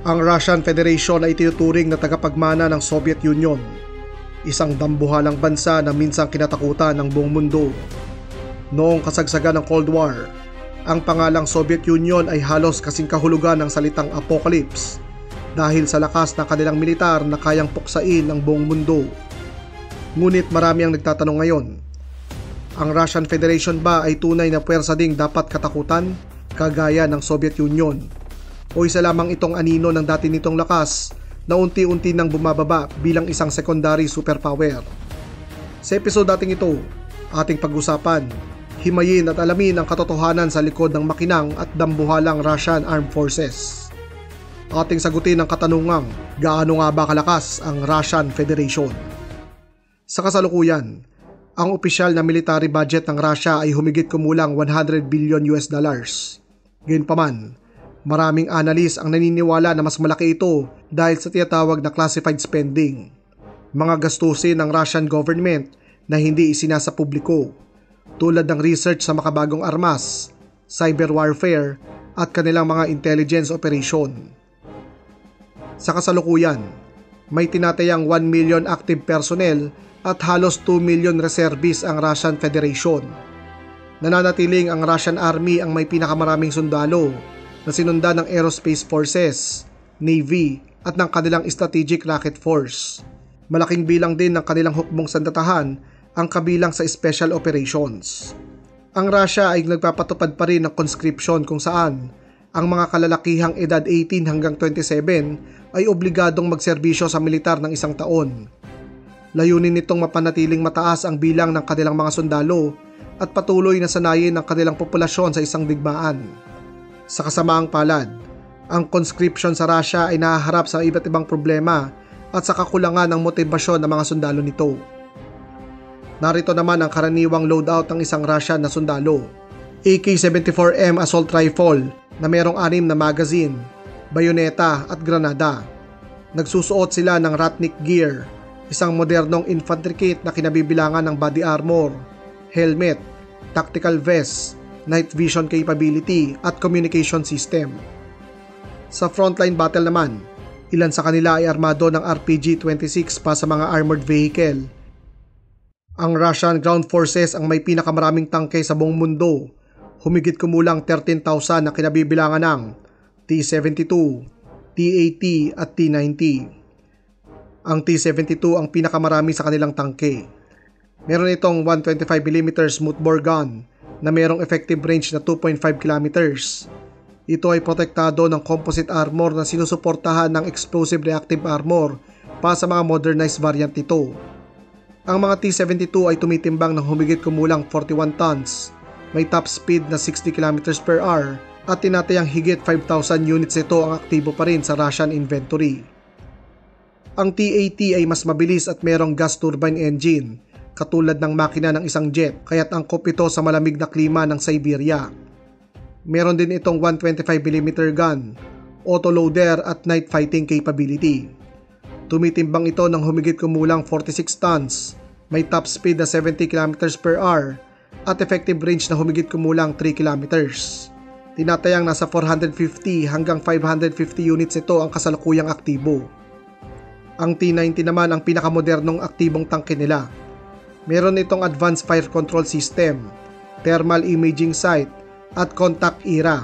Ang Russian Federation ay tinuturing na tagapagmana ng Soviet Union, isang dambuhalang bansa na minsang kinatakutan ng buong mundo. Noong kasagsagan ng Cold War, ang pangalang Soviet Union ay halos kasing kahulugan ng salitang apocalypse dahil sa lakas ng kanilang militar na kayang puksain ang buong mundo. Ngunit marami ang nagtatanong ngayon, ang Russian Federation ba ay tunay na puwersa ding dapat katakutan kagaya ng Soviet Union? O isa lamang itong anino ng dati nitong lakas na unti-unti nang bumababa bilang isang secondary superpower? Sa episode dating ito, ating pag-usapan, himayin at alamin ang katotohanan sa likod ng makinang at dambuhalang Russian Armed Forces. Ating sagutin ang katanungang, gaano nga ba kalakas ang Russian Federation? Sa kasalukuyan, ang opisyal na military budget ng Russia ay humigit kumulang 100 billion US dollars. Gayunpaman, maraming analis ang naniniwala na mas malaki ito dahil sa tinatawag na classified spending, mga gastusin ng Russian government na hindi isinasa publiko, tulad ng research sa makabagong armas, cyber warfare at kanilang mga intelligence operation. Sa kasalukuyan, may tinatayang 1 million active personnel at halos 2 million reservists ang Russian Federation. Nananatiling ang Russian Army ang may pinakamaraming sundalo na sinundan ng Aerospace Forces, Navy at ng kanilang Strategic Rocket Force. Malaking bilang din ng kanilang hukbong sandatahan ang kabilang sa Special Operations. Ang Russia ay nagpapatupad pa rin ng conscription kung saan ang mga kalalakihang edad 18 hanggang 27 ay obligadong magserbisyo sa militar ng isang taon. Layunin nitong mapanatiling mataas ang bilang ng kanilang mga sundalo at patuloy na sanayin ang kanilang populasyon sa isang digmaan. Sa kasamaang palad, ang conscription sa Russia ay nahaharap sa iba't ibang problema at sa kakulangan ng motibasyon ng mga sundalo nito. Narito naman ang karaniwang loadout ng isang Russian na sundalo: AK-74M assault rifle na mayroong 6 na magazine, bayoneta at granada. Nagsusuot sila ng Ratnik gear, isang modernong infantry kit na kinabibilangan ng body armor, helmet, tactical vest, night vision capability at communication system. Sa frontline battle naman, ilan sa kanila ay armado ng RPG-26 pa sa mga armored vehicle. Ang Russian Ground Forces ang may pinakamaraming tangke sa buong mundo, humigit kumulang 13,000 na kinabibilangan ng T-72, T-80 at T-90. Ang T-72 ang pinakamarami sa kanilang tangke. Meron itong 125mm smoothbore gun na mayroong effective range na 2.5 kilometers. Ito ay protektado ng composite armor na sinusuportahan ng explosive reactive armor pa sa mga modernized variant nito. Ang mga T-72 ay tumitimbang ng humigit kumulang 41 tons, may top speed na 60 kilometers per hour at tinatayang higit 5,000 units ito ang aktibo pa rin sa Russian inventory. Ang T-80 ay mas mabilis at mayroong gas turbine engine, katulad ng makina ng isang jet, kaya't angkop ito sa malamig na klima ng Siberia. Meron din itong 125mm gun, autoloader at night fighting capability. Tumitimbang ito ng humigit kumulang 46 tons, may top speed na 70 kilometers per hour at effective range na humigit kumulang 3 kilometers. Tinatayang nasa 450 hanggang 550 units ito ang kasalukuyang aktibo. Ang T-90 naman ang pinakamodernong aktibong tangke nila. Meron itong advanced fire control system, thermal imaging sight at contact era.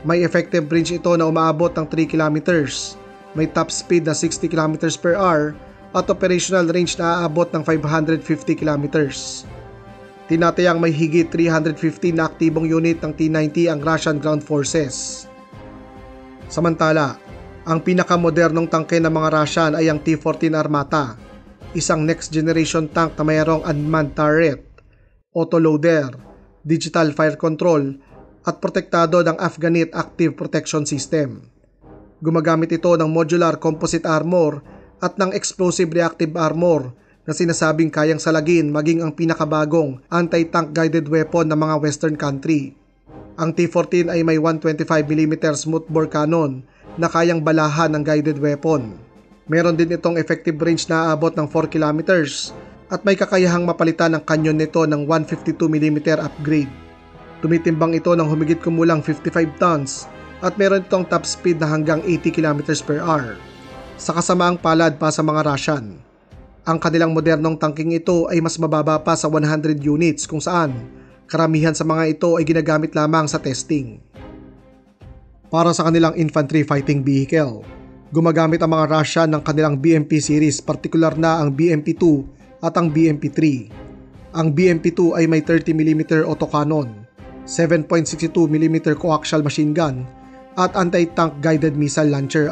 May effective range ito na umaabot ng 3 kilometers, may top speed na 60 kilometers per hour at operational range na aabot ng 550 kilometers. Tinatayang may higit 350 na aktibong unit ng T-90 ang Russian Ground Forces. Samantala, ang pinakamodernong tangke ng mga Russian ay ang T-14 Armata, isang next generation tank na mayroong unmanned turret, autoloader, digital fire control at protektado ng Afghanit Active Protection System. Gumagamit ito ng modular composite armor at ng explosive reactive armor na sinasabing kayang salagin maging ang pinakabagong anti-tank guided weapon ng mga western country. Ang T-14 ay may 125mm smoothbore cannon na kayang balahan ng guided weapon. Meron din itong effective range na aabot ng 4 kilometers at may kakayahang mapalitan ang kanyon nito ng 152mm upgrade. Tumitimbang ito ng humigit kumulang 55 tons at meron itong top speed na hanggang 80 km per hour. Sa kasamaang palad pa sa mga Russian, ang kanilang modernong tangking ito ay mas mababa pa sa 100 units kung saan karamihan sa mga ito ay ginagamit lamang sa testing. Para sa kanilang infantry fighting vehicle, gumagamit ang mga Russian ng kanilang BMP series, partikular na ang BMP-2 at ang BMP-3. Ang BMP-2 ay may 30mm autocannon, 7.62mm coaxial machine gun at anti-tank guided missile launcher.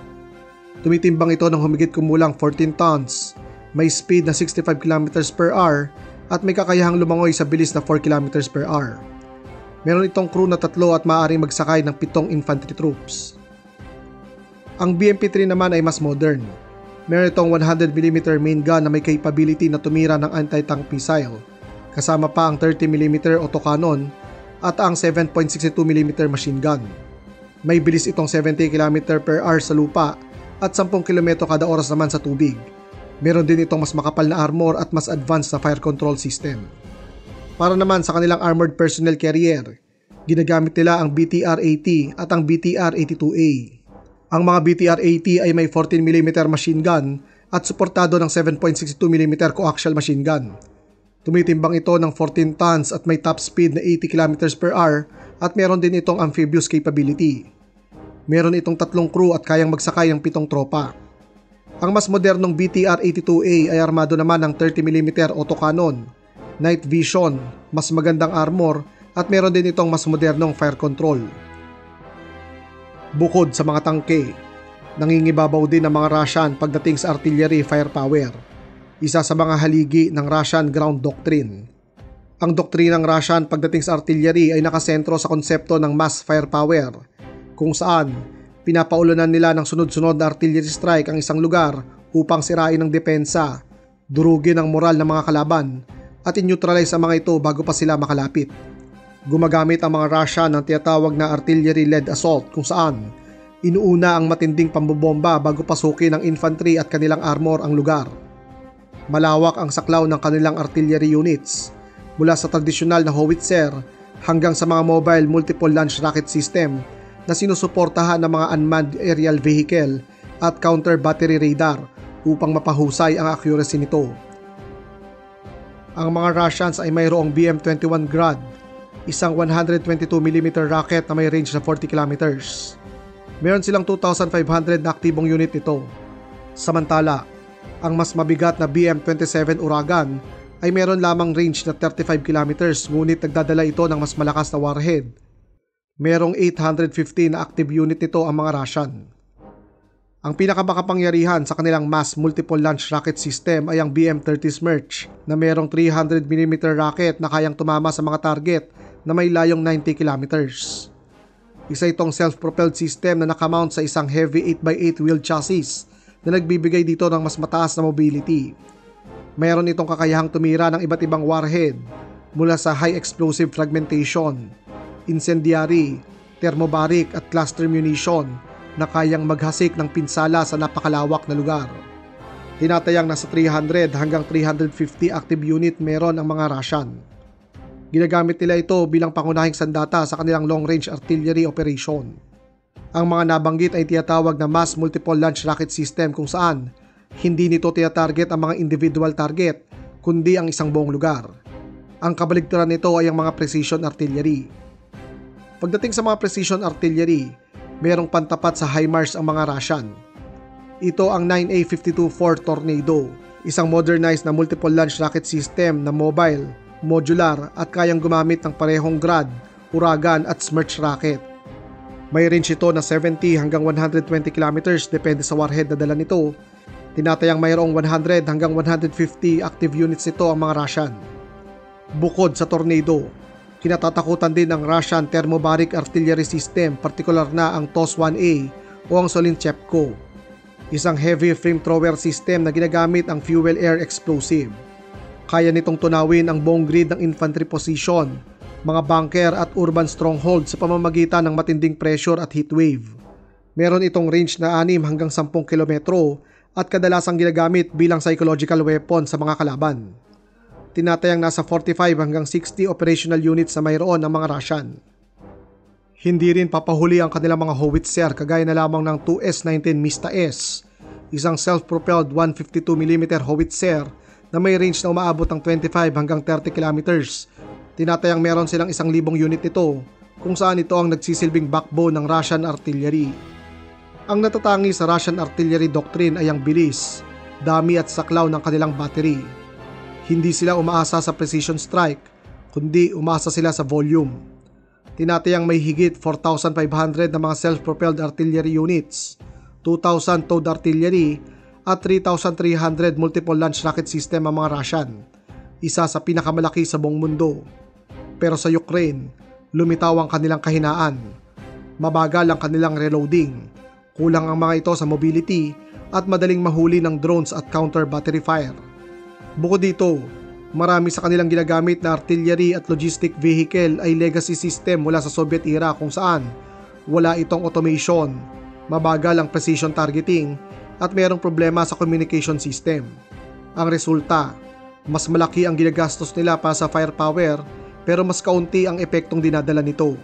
Tumitimbang ito ng humigit kumulang 14 tons, may speed na 65 km per hour at may kakayahang lumangoy sa bilis na 4 km per hour. Meron itong crew na 3 at maaaring magsakay ng 7 infantry troops. Ang BMP-3 naman ay mas modern. Meron itong 100mm main gun na may capability na tumira ng anti-tank missile, kasama pa ang 30mm autocannon at ang 7.62mm machine gun. May bilis itong 70 km per hour sa lupa at 10 km kada oras naman sa tubig. Meron din itong mas makapal na armor at mas advanced na fire control system. Para naman sa kanilang armored personnel carrier, ginagamit nila ang BTR-80 at ang BTR-82A. Ang mga BTR-80 ay may 14mm machine gun at suportado ng 7.62mm coaxial machine gun. Tumitimbang ito ng 14 tons at may top speed na 80 km per hour at meron din itong amphibious capability. Meron itong 3 crew at kayang magsakay ng 7 tropa. Ang mas modernong BTR-82A ay armado naman ng 30mm autocannon, night vision, mas magandang armor at meron din itong mas modernong fire control. Bukod sa mga tangke, nangingibabaw din ang mga Russian pagdating sa artillery firepower, isa sa mga haligi ng Russian ground doctrine. Ang doktrinang Russian pagdating sa artillery ay nakasentro sa konsepto ng mass firepower, kung saan pinapaulunan nila ng sunod-sunod na artillery strike ang isang lugar upang sirain ang depensa, durugin ang moral ng mga kalaban, at i-neutralize ang mga ito bago pa sila makalapit. Gumagamit ang mga Russian ng tinatawag na artillery-led assault kung saan inuuna ang matinding pambobomba bago pasukin ng infantry at kanilang armor ang lugar. Malawak ang saklaw ng kanilang artillery units, mula sa tradisyonal na howitzer hanggang sa mga mobile multiple launch rocket system na sinusuportahan ng mga unmanned aerial vehicle at counter battery radar upang mapahusay ang accuracy nito. Ang mga Russians ay mayroong BM-21 Grad, isang 122mm rocket na may range na 40 kilometers. Meron silang 2,500 na aktibong unit nito. Samantala, ang mas mabigat na BM-27 Uragan ay meron lamang range na 35 kilometers, ngunit nagdadala ito ng mas malakas na warhead. Merong 850 na active unit nito ang mga Russian. Ang pinakamakapangyarihan sa kanilang mass multiple launch rocket system ay ang BM-30 Smerch na merong 300mm rocket na kayang tumama sa mga target na may layong 90 kilometers. Isa itong self-propelled system na nakamount sa isang heavy 8x8 wheel chassis na nagbibigay dito ng mas mataas na mobility. Mayroon itong kakayahang tumira ng iba't ibang warhead mula sa high explosive fragmentation, incendiary, thermobaric at cluster munition na kayang maghasik ng pinsala sa napakalawak na lugar. Tinatayang nasa 300 hanggang 350 active unit meron ang mga Russian. Ginagamit nila ito bilang pangunahing sandata sa kanilang long-range artillery operation. Ang mga nabanggit ay tinatawag na mass multiple launch rocket system kung saan hindi nito tinatarget ang mga individual target kundi ang isang buong lugar. Ang kabaligtaran nito ay ang mga precision artillery. Pagdating sa mga precision artillery, mayroong pantapat sa HIMARS ang mga Russian. Ito ang 9A-52-4 Tornado, isang modernized na multiple launch rocket system na mobile, modular at kayang gumamit ng parehong Grad, Uragan at Smerch rocket. May range ito na 70 hanggang 120 kilometers depende sa warhead na dala nito. Tinatayang mayroong 100 hanggang 150 active units nito ang mga Russian. Bukod sa Tornado, kinatatakutan din ng Russian thermobaric artillery system, partikular na ang TOS-1A o ang Solinchevko, isang heavy flamethrower system na ginagamit ang fuel-air explosive. Kaya nitong tunawin ang buong grid ng infantry position, mga bunker at urban stronghold sa pamamagitan ng matinding pressure at heat wave. Meron itong range na 6 hanggang 10 kilometro at kadalasang ginagamit bilang psychological weapon sa mga kalaban. Tinatayang nasa 45 hanggang 60 operational units na mayroon ng mga Russian. Hindi rin papahuli ang kanilang mga howitzer kagaya na lamang ng 2S-19 Mista-S, isang self-propelled 152mm howitzer na may range na umaabot ng 25 hanggang 30 kilometers. Tinatayang meron silang 1,000 unit nito kung saan ito ang nagsisilbing backbone ng Russian artillery. Ang natatangi sa Russian artillery doctrine ay ang bilis, dami at saklaw ng kanilang battery. Hindi sila umaasa sa precision strike, kundi umaasa sila sa volume. Tinatayang may higit 4,500 na mga self-propelled artillery units, 2,000 towed artillery at 3,300 multiple launch rocket system ang mga Russian, isa sa pinakamalaki sa buong mundo. Pero sa Ukraine, lumitaw ang kanilang kahinaan. Mabagal ang kanilang reloading, kulang ang mga ito sa mobility at madaling mahuli ng drones at counter battery fire. Bukod dito, marami sa kanilang ginagamit na artillery at logistic vehicle ay legacy system mula sa Soviet era kung saan wala itong automation, mabagal ang precision targeting at mayroong problema sa communication system. Ang resulta, mas malaki ang ginagastos nila para sa firepower pero mas kaunti ang epektong dinadala nito.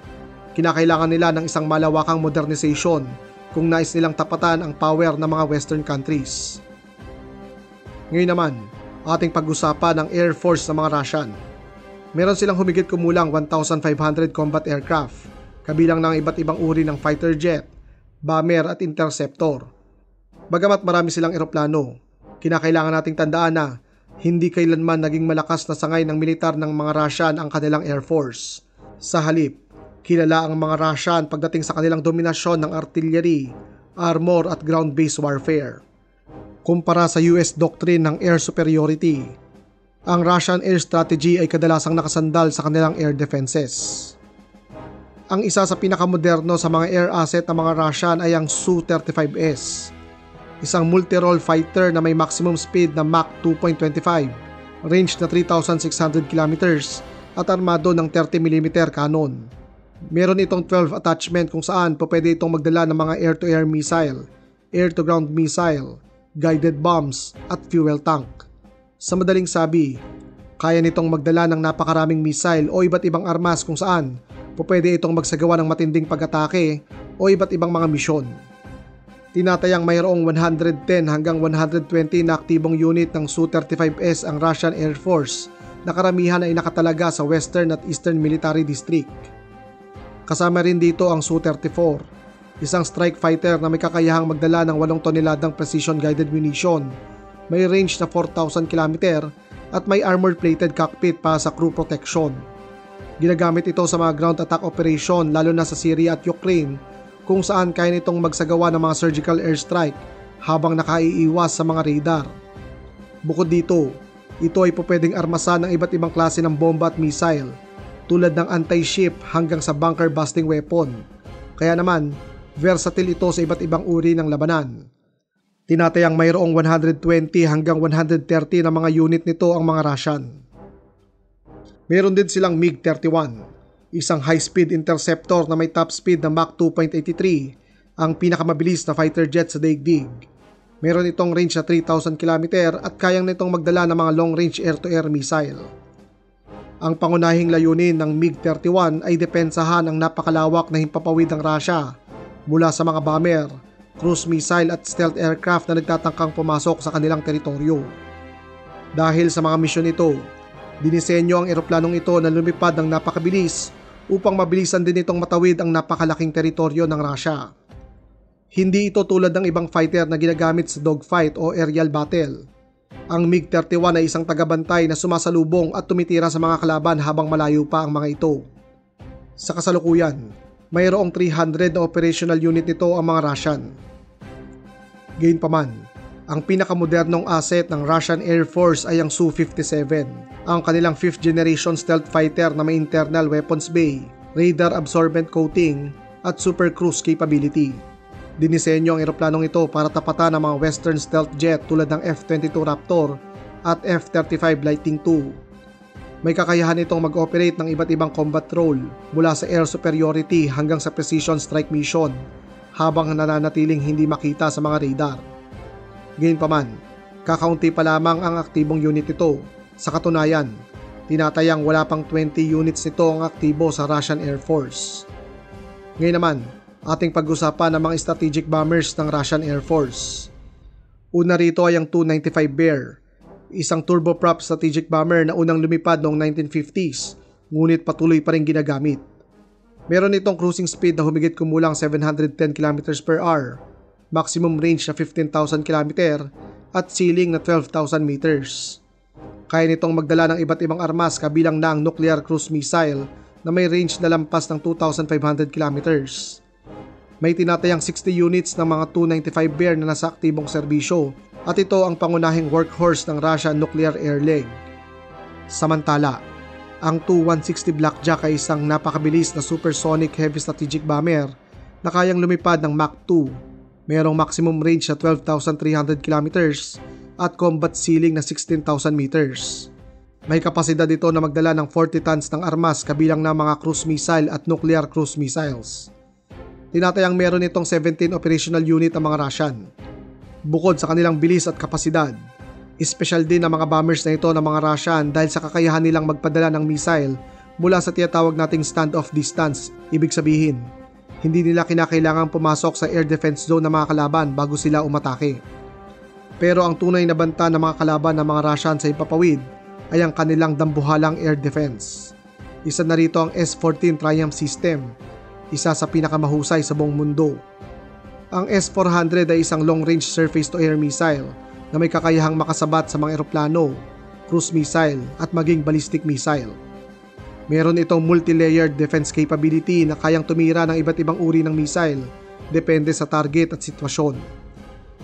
Kinakailangan nila ng isang malawakang modernization kung nais nilang tapatan ang power ng mga Western countries. Ngayon naman, ating pag-usapan ang Air Force ng mga Russian. Meron silang humigit kumulang 1,500 combat aircraft, kabilang ng iba't ibang uri ng fighter jet, bomber at interceptor. Bagamat marami silang eroplano, kinakailangan nating tandaan na hindi kailanman naging malakas na sangay ng militar ng mga Russian ang kanilang Air Force. Sa halip, kilala ang mga Russian pagdating sa kanilang dominasyon ng artillery, armor at ground-based warfare. Kumpara sa US doctrine ng air superiority, ang Russian air strategy ay kadalasang nakasandal sa kanilang air defenses. Ang isa sa pinakamoderno sa mga air asset ng mga Russian ay ang Su-35S, isang multi-role fighter na may maximum speed na Mach 2.25, range na 3,600 kilometers at armado ng 30mm cannon. Meron itong 12 attachment kung saan pwede itong magdala ng mga air-to-air missile, air-to-ground missile, guided bombs at fuel tank. Sa madaling sabi, kaya nitong magdala ng napakaraming missile o iba't ibang armas kung saan pwede itong magsagawa ng matinding pag-atake o iba't ibang mga misyon. Tinatayang mayroong 110 hanggang 120 na aktibong unit ng Su-35S ang Russian Air Force na karamihan ay nakatalaga sa Western at Eastern Military District. Kasama rin dito ang Su-34, isang strike fighter na may kakayahang magdala ng 8 toneladang precision-guided munition, may range na 4,000 km at may armor-plated cockpit para sa crew protection. Ginagamit ito sa mga ground attack operation lalo na sa Syria at Ukraine kung saan kaya nitong magsagawa ng mga surgical airstrike habang nakaiiwas sa mga radar. Bukod dito, ito ay pwedeng armasan ng iba't ibang klase ng bomba at missile tulad ng anti-ship hanggang sa bunker-busting weapon. Kaya naman, versatile ito sa iba't ibang uri ng labanan. Tinatayang mayroong 120 hanggang 130 na mga unit nito ang mga Russian. Meron din silang MiG-31, isang high-speed interceptor na may top speed na Mach 2.83, ang pinakamabilis na fighter jet sa daigdig. Meron itong range na 3,000 km at kayang nitong magdala ng mga long-range air-to-air missile. Ang pangunahing layunin ng MiG-31 ay depensahan ang napakalawak na himpapawid ng Russia mula sa mga bomber, cruise missile at stealth aircraft na nagtatangkang pumasok sa kanilang teritoryo. Dahil sa mga misyon ito, dinisenyo ang eroplanong ito na lumipad ng napakabilis upang mabilisan din itong matawid ang napakalaking teritoryo ng Russia. Hindi ito tulad ng ibang fighter na ginagamit sa dogfight o aerial battle. Ang MiG-31 ay isang tagabantay na sumasalubong at tumitira sa mga kalaban habang malayo pa ang mga ito. Sa kasalukuyan, mayroong 300 na operational unit nito ang mga Russian. Gayunpaman, ang pinakamodernong asset ng Russian Air Force ay ang Su-57, ang kanilang 5th generation stealth fighter na may internal weapons bay, radar absorbent coating at super cruise capability. Dinisenyo ang eroplanong ito para tapatan ang mga Western stealth jet tulad ng F-22 Raptor at F-35 Lightning II. May kakayahan itong mag-operate ng iba't ibang combat role mula sa air superiority hanggang sa precision strike mission habang nananatiling hindi makita sa mga radar. Gayunpaman, kakaunti pa lamang ang aktibong unit nito. Sa katunayan, tinatayang wala pang 20 units nito ang aktibo sa Russian Air Force. Ngayon naman, ating pag-usapan ang mga strategic bombers ng Russian Air Force. Una rito ay ang Tu-95 Bear, isang turboprop strategic bomber na unang lumipad noong 1950s, ngunit patuloy pa rin ginagamit. Meron itong cruising speed na humigit kumulang 710 km/h, maximum range na 15,000 km at ceiling na 12,000 meters. Kaya nitong magdala ng iba't ibang armas kabilang na ang nuclear cruise missile na may range na lampas ng 2,500 kilometers. May tinatayang 60 units ng mga Tu-95 Bear na nasa aktibong serbisyo at ito ang pangunahing workhorse ng Russian Nuclear Air Leg. Samantala, ang Tu-160 Blackjack ay isang napakabilis na supersonic heavy strategic bomber na kayang lumipad ng Mach 2, mayroong maximum range na 12,300 kilometers at combat ceiling na 16,000 meters. May kapasidad ito na magdala ng 40 tons ng armas kabilang na mga cruise missile at nuclear cruise missiles. Tinatayang meron itong 17 operational unit ang mga Russian. Bukod sa kanilang bilis at kapasidad, espesyal din ang mga bombers na ito ng mga Russian dahil sa kakayahan nilang magpadala ng missile mula sa tinatawag nating standoff distance. Ibig sabihin, hindi nila kinakailangang pumasok sa air defense zone ng mga kalaban bago sila umatake. Pero ang tunay na banta ng mga kalaban ng mga Russian sa ipapawid ay ang kanilang dambuhalang air defense. Isa na rito ang S-14 Triumph system, isa sa pinakamahusay sa buong mundo. Ang S-400 ay isang long-range surface-to-air missile na may kakayahang makasabat sa mga eroplano, cruise missile at maging ballistic missile. Meron itong multi-layered defense capability na kayang tumira ng iba't ibang uri ng missile depende sa target at sitwasyon.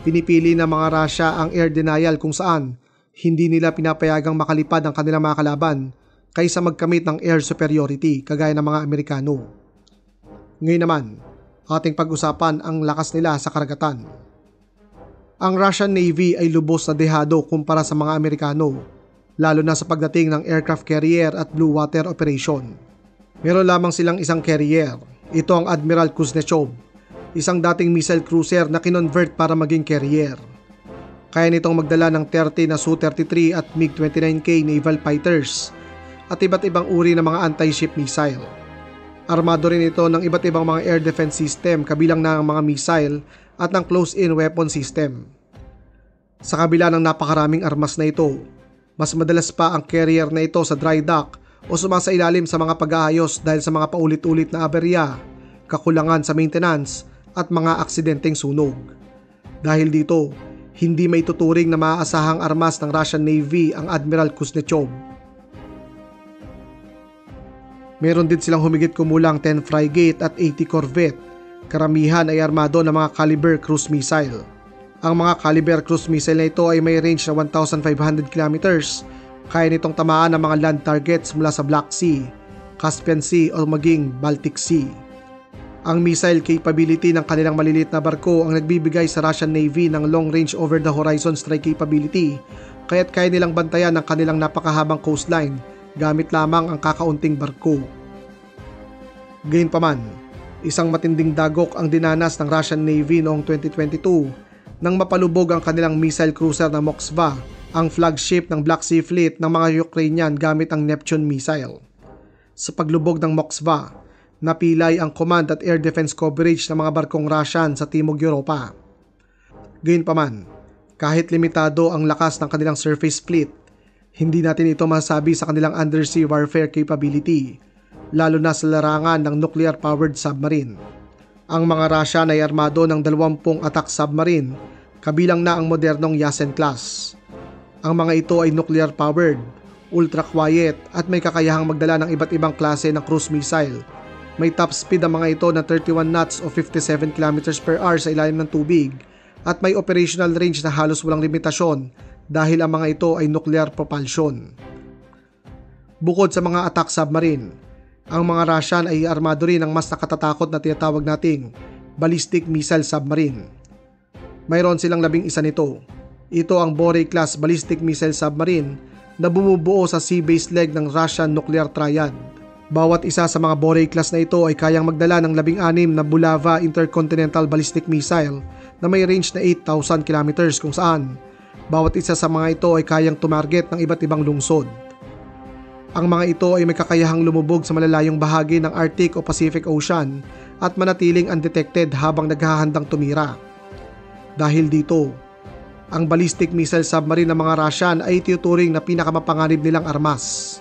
Pinipili ng mga Russia ang air denial kung saan hindi nila pinapayagang makalipad ang kanilang mga kalaban kaysa magkamit ng air superiority kagaya ng mga Amerikano. Ngayon naman, ating pag-usapan ang lakas nila sa karagatan. Ang Russian Navy ay lubos na dehado kumpara sa mga Amerikano, lalo na sa pagdating ng aircraft carrier at blue water operation. Meron lamang silang isang carrier, ito ang Admiral Kuznetsov, isang dating missile cruiser na kinonvert para maging carrier. Kaya nitong magdala ng 30 na Su-33 at MiG-29K naval fighters at iba't ibang uri ng mga anti-ship missile. Armado rin ito ng iba't ibang mga air defense system kabilang na ang mga missile at ng close-in weapon system. Sa kabila ng napakaraming armas na ito, mas madalas pa ang carrier na ito sa dry dock o sumasailalim sa mga pag-aayos dahil sa mga paulit-ulit na aberya, kakulangan sa maintenance at mga aksidenteng sunog. Dahil dito, hindi may tuturing na maaasahang armas ng Russian Navy ang Admiral Kuznetsov. Meron din silang humigit kumulang 10 frigate at 80 corvette. Karamihan ay armado ng mga Caliber cruise missile. Ang mga Caliber cruise missile na ito ay may range na 1,500 kilometers. Kaya nitong tamaan ng mga land targets mula sa Black Sea, Caspian Sea o maging Baltic Sea. Ang missile capability ng kanilang maliliit na barko ang nagbibigay sa Russian Navy ng long-range over-the-horizon strike capability, kaya't kaya nilang bantayan ang kanilang napakahabang coastline gamit lamang ang kakaunting barko. Gayunpaman, isang matinding dagok ang dinanas ng Russian Navy noong 2022 nang mapalubog ang kanilang missile cruiser na Moskva, ang flagship ng Black Sea Fleet ng mga Ukrainian gamit ang Neptune missile. Sa paglubog ng Moskva, napilay ang command at air defense coverage ng mga barkong Russian sa Timog Europa. Gayunpaman, kahit limitado ang lakas ng kanilang surface fleet, hindi natin ito masasabi sa kanilang undersea warfare capability, lalo na sa larangan ng nuclear-powered submarine. Ang mga Russian ay armado ng 20 attack submarine, kabilang na ang modernong Yasen class. Ang mga ito ay nuclear-powered, ultra-quiet at may kakayahang magdala ng iba't ibang klase ng cruise missile. May top speed ang mga ito na 31 knots o 57 km/h sa ilalim ng tubig at may operational range na halos walang limitasyon dahil ang mga ito ay nuclear propulsion. Bukod sa mga attack submarine, ang mga Russian ay armado rin ng mas nakatatakot na tinatawag nating ballistic missile submarine. Mayroon silang 11 nito. Ito ang Borei-class ballistic missile submarine na bumubuo sa sea-based leg ng Russian nuclear triad. Bawat isa sa mga Borei-class na ito ay kayang magdala ng 16 na Bulava intercontinental ballistic missile na may range na 8,000 kilometers kung saan bawat isa sa mga ito ay kayang tumarget ng iba't ibang lungsod. Ang mga ito ay may kakayahang lumubog sa malalayong bahagi ng Arctic o Pacific Ocean at manatiling undetected habang naghahandang tumira. Dahil dito, ang ballistic missile submarine ng mga Russian ay tinuturing na pinakamapanganib nilang armas.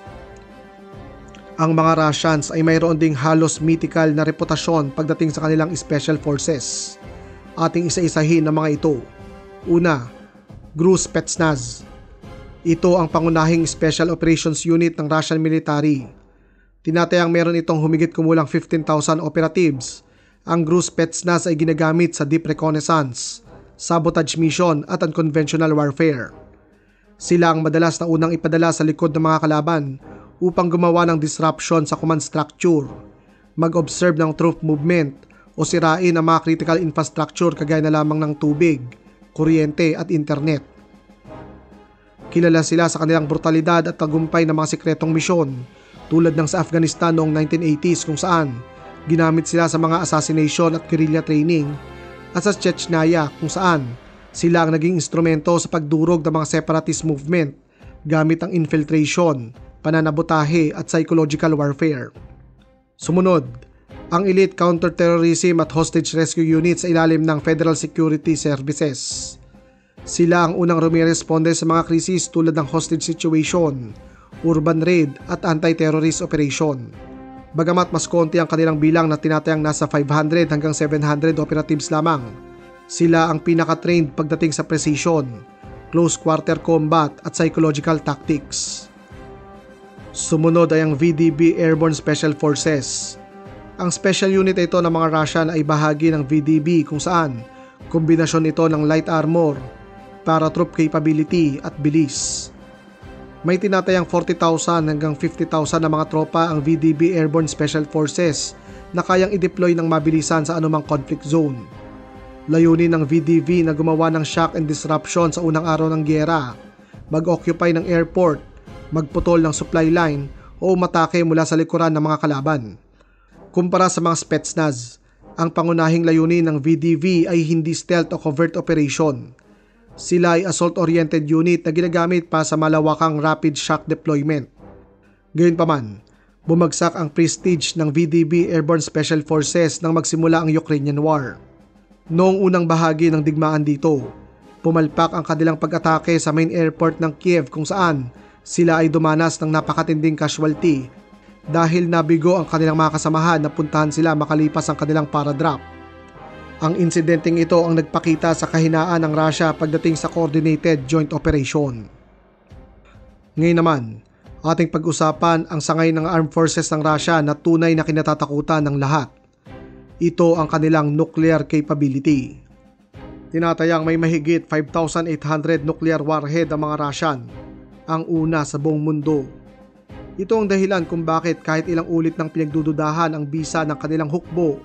Ang mga Russians ay mayroon ding halos mythical na reputasyon pagdating sa kanilang special forces. Ating isa-isahin ang mga ito. Una, GRU Spetsnaz. Ito ang pangunahing Special Operations Unit ng Russian military. Tinatayang meron itong humigit kumulang 15,000 operatives. Ang GRU Spetsnaz ay ginagamit sa deep reconnaissance, sabotage mission at unconventional warfare. Sila ang madalas na unang ipadala sa likod ng mga kalaban upang gumawa ng disruption sa command structure, mag-observe ng troop movement o sirain ang mga critical infrastructure kagaya na lamang ng tubig, kuryente at internet. Kilala sila sa kanilang brutalidad at tagumpay ng mga sikretong misyon tulad ng sa Afghanistan noong 1980s kung saan ginamit sila sa mga assassination at guerrilla training at sa Chechnya kung saan sila ang naging instrumento sa pagdurog ng mga separatist movement gamit ang infiltration, pananabotahe at psychological warfare. Sumunod, ang Elite Counterterrorism at Hostage Rescue Unit sa ilalim ng Federal Security Services. Sila ang unang rumiresponde sa mga krisis tulad ng hostage situation, urban raid at anti-terrorist operation. Bagamat mas konti ang kanilang bilang na tinatayang nasa 500 hanggang 700 operatives lamang, sila ang pinaka-trained pagdating sa precision, close quarter combat at psychological tactics. Sumunod ay ang VDB Airborne Special Forces. Ang special unit ito ng mga Russian ay bahagi ng VDB kung saan kombinasyon ito ng light armor, paratroop capability at bilis. May tinatayang 40,000 hanggang 50,000 na mga tropa ang VDB Airborne Special Forces na kayang i-deploy ng mabilisan sa anumang conflict zone. Layunin ng VDV na gumawa ng shock and disruption sa unang araw ng gyera, mag-occupy ng airport, magputol ng supply line o umatake mula sa likuran ng mga kalaban. Kumpara sa mga Spetsnaz, ang pangunahing layunin ng VDV ay hindi stealth o covert operation. Sila ay assault-oriented unit na ginagamit pa sa malawakang rapid shock deployment. Gayunpaman, bumagsak ang prestige ng VDB Airborne Special Forces nang magsimula ang Ukrainian War. Noong unang bahagi ng digmaan dito, pumalpak ang kanilang pag-atake sa main airport ng Kiev kung saan sila ay dumanas ng napakatinding casualty dahil nabigo ang kanilang mga kasamahan na puntahan sila makalipas ang kanilang paradrop. Ang insidenteng ito ang nagpakita sa kahinaan ng Russia pagdating sa coordinated joint operation. Ngayon naman, ating pag-usapan ang sangay ng armed forces ng Russia na tunay na kinatatakutan ng lahat. Ito ang kanilang nuclear capability. Tinatayang may mahigit 5,800 nuclear warhead ang mga Russian, ang una sa buong mundo. Ito ang dahilan kung bakit kahit ilang ulit ng pinagdududahan ang bisa ng kanilang hukbo,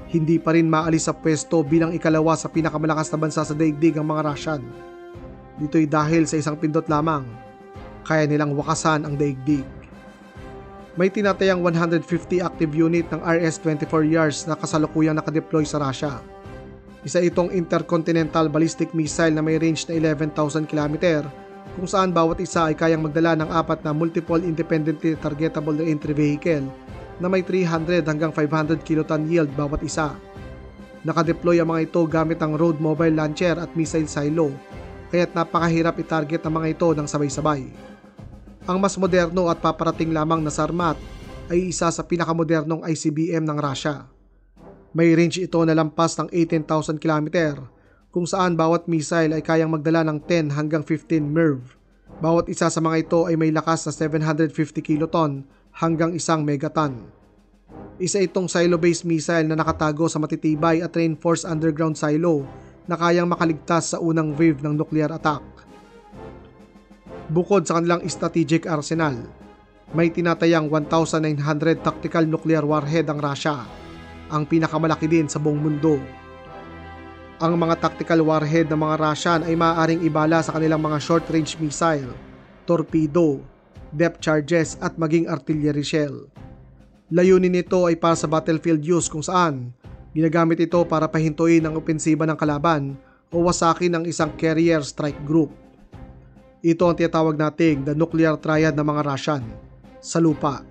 hindi pa rin maalis sa pwesto bilang ikalawa sa pinakamalakas na bansa sa daigdig ang mga Russian. Dito'y dahil sa isang pindot lamang, kaya nilang wakasan ang daigdig. May tinatayang 150 active unit ng RS-24 na kasalukuyang nakadeploy sa Russia. Isa itong intercontinental ballistic missile na may range na 11,000 km kung saan bawat isa ay kayang magdala ng 4 na multiple independently targetable reentry vehicle na may 300 hanggang 500 kiloton yield bawat isa. Nakadeploy ang mga ito gamit ang road mobile launcher at missile silo, kaya't napakahirap i-target ang mga ito ng sabay-sabay. Ang mas moderno at paparating lamang na Sarmat ay isa sa pinakamodernong ICBM ng Russia. May range ito na lampas ng 18,000 km kung saan bawat missile ay kayang magdala ng 10 hanggang 15 MIRV. Bawat isa sa mga ito ay may lakas na 750 kiloton hanggang 1 megaton. Isa itong silo-based missile na nakatago sa matitibay at reinforced underground silo na kayang makaligtas sa unang wave ng nuclear attack. Bukod sa kanilang strategic arsenal, may tinatayang 1,900 tactical nuclear warhead ang Russia, ang pinakamalaki din sa buong mundo. Ang mga tactical warhead ng mga Russian ay maaaring ibala sa kanilang mga short-range missile, torpedo, depth charges at maging artillery shell. Layunin nito ay para sa battlefield use kung saan ginagamit ito para pahintuin ang opensiba ng kalaban o wasakin ng isang carrier strike group. Ito ang tinatawag nating the nuclear triad ng mga Russian: sa lupa,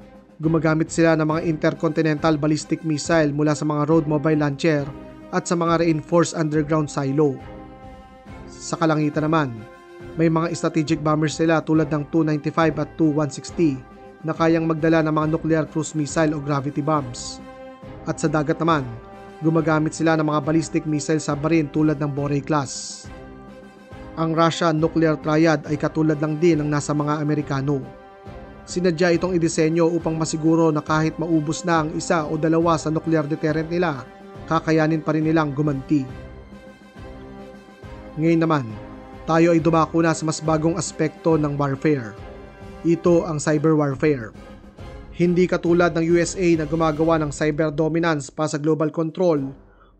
Gumagamit sila ng mga intercontinental ballistic missile mula sa mga road mobile launcher at sa mga reinforced underground silo. Sa kalangitan naman, may mga strategic bombers sila tulad ng Tu-95 at Tu-160 na kayang magdala ng mga nuclear cruise missile o gravity bombs. At sa dagat naman, gumagamit sila ng mga ballistic missile submarine tulad ng Borei class. Ang Russian nuclear triad ay katulad lang din ng nasa mga Amerikano. Sinadya itong idisenyo upang masiguro na kahit maubos na ang isa o dalawa sa nuclear deterrent nila, kakayanin pa rin nilang gumanti. Ngayon naman, tayo ay dumako na sa mas bagong aspekto ng warfare. Ito ang cyber warfare. Hindi katulad ng USA na gumagawa ng cyber dominance para sa global control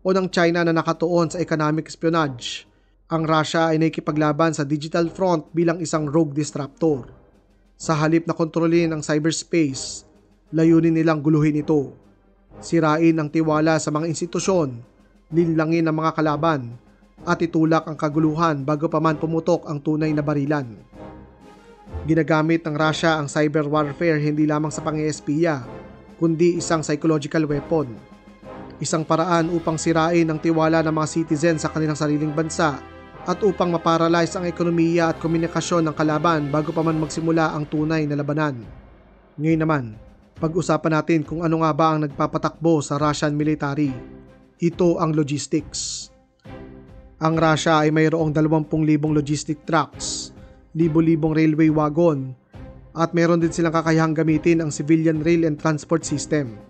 o ng China na nakatuon sa economic espionage. Ang Russia ay nakikipaglaban sa digital front bilang isang rogue disruptor. Sa halip na kontrolin ang cyberspace, layunin nilang guluhin ito. Sirain ang tiwala sa mga institusyon, linlangin ang mga kalaban, at itulak ang kaguluhan bago pa man pumutok ang tunay na barilan. Ginagamit ng Russia ang cyber warfare hindi lamang sa pang-espiya, kundi isang psychological weapon. Isang paraan upang sirain ang tiwala ng mga citizen sa kanilang sariling bansa at upang maparalyze ang ekonomiya at komunikasyon ng kalaban bago pa man magsimula ang tunay na labanan. Ngayon naman, pag-usapan natin kung ano nga ba ang nagpapatakbo sa Russian military. Ito ang logistics. Ang Russia ay mayroong 20,000 logistic trucks, libo-libong railway wagon, at meron din silang kakayahang gamitin ang civilian rail and transport system.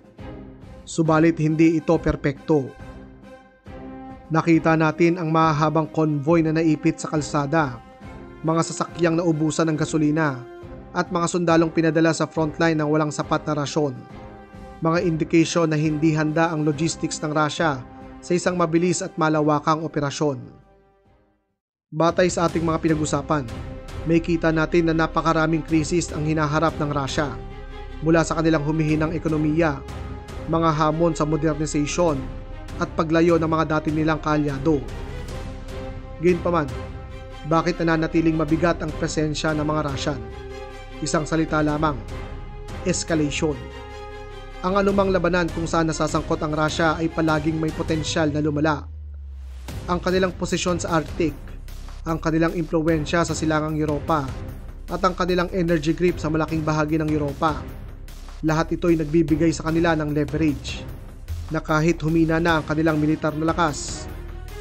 Subalit hindi ito perpekto. Nakita natin ang mahahabang convoy na naipit sa kalsada, mga sasakyang naubusan ng gasolina, at mga sundalong pinadala sa frontline ng walang sapat na rasyon. Mga indikasyon na hindi handa ang logistics ng Russia sa isang mabilis at malawakang operasyon. Batay sa ating mga pinag-usapan, may kita natin na napakaraming krisis ang hinaharap ng Russia, mula sa kanilang humihinang ekonomiya, mga hamon sa modernization, at paglayo ng mga dati nilang kaalyado. Gayunpaman, bakit nananatiling mabigat ang presensya ng mga Russian? Isang salita lamang: escalation. Ang anumang labanan kung saan nasasangkot ang Russia ay palaging may potensyal na lumala. Ang kanilang posisyon sa Arctic, ang kanilang impluwensya sa silangang Europa, at ang kanilang energy grip sa malaking bahagi ng Europa, lahat ito ay nagbibigay sa kanila ng leverage na kahit humina na ang kanilang militar na lakas,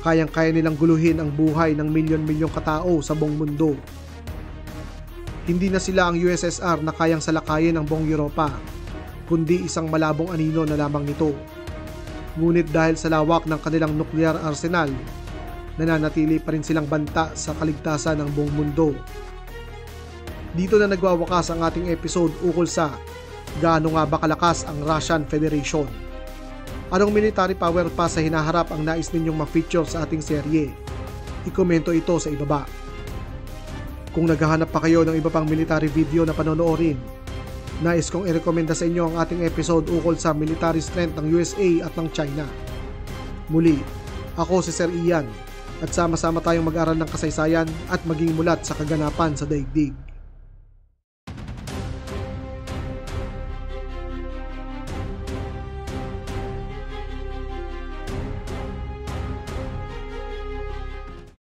kayang-kaya nilang guluhin ang buhay ng milyon-milyong katao sa buong mundo. Hindi na sila ang USSR na kayang salakayin ang buong Europa, kundi isang malabong anino na lamang nito. Ngunit dahil sa lawak ng kanilang nuclear arsenal, nananatili pa rin silang banta sa kaligtasan ng buong mundo. Dito na nagwawakas ang ating episode ukol sa gaano nga ba kalakas ang Russian Federation. Anong military power pa sa hinaharap ang nais ninyong ma-feature sa ating serye? I-komento ito sa ibaba. Kung naghahanap pa kayo ng iba pang military video na panonoorin, nais kong i-recommenda sa inyo ang ating episode ukol sa military strength ng USA at ng China. Muli, ako si Sir Ian, at sama-sama tayong mag-aral ng kasaysayan at maging mulat sa kaganapan sa daigdig.